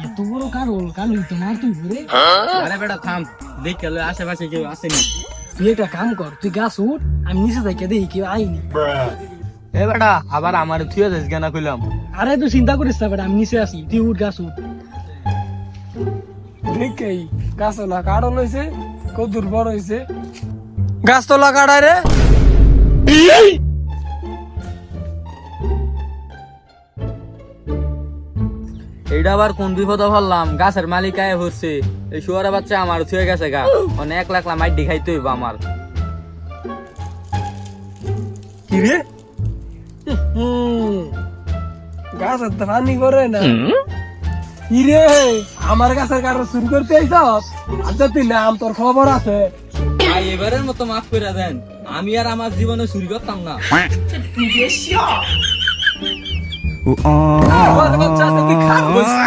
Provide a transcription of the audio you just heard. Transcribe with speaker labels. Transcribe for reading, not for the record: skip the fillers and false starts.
Speaker 1: এত বড় কালুই তো মার তুই ঘুরে।
Speaker 2: আরে বেটা থাম, দেখ গেল আশেপাশে কেউ আসেনি।
Speaker 1: তুই একটা কাম কর, তুই গাছ উঠ, আমি নিচে থেকে দেখি কেউ আইনি।
Speaker 2: এ বেটা আবার আমার থুয়ে যাস কেন কইলাম।
Speaker 1: আরে তুই চিন্তা করিস না বেটা, আমি নিচে আছি, তুই উঠ গাছ উঠ।
Speaker 3: দেখেই গাছলা কাড়ো লইছে, কত দূর বড় হইছে গাছতলা কাড়া রে।
Speaker 2: এইটা আবার কোন বিপদ ভাবলাম, গাছের মালিক আয় হচ্ছে, এই শুয়ারা বাচ্চা আমার থুয়ে গেছে গা, অনেক লাখ মাইট দেখাইতে হইব আমার।
Speaker 3: কি রে গাছ তো পানি করে না। কি রে আমার গাছের কারো শুরু করতে আইস? আচ্ছা তুই নাম, তোর খবর আছে?
Speaker 2: ভাই এবারের মতো মাফ করে দেন, আমি আর আমার জীবনে চুরি করতাম না।
Speaker 3: আমার বাচ্চা তুই খারাপ হইছিস।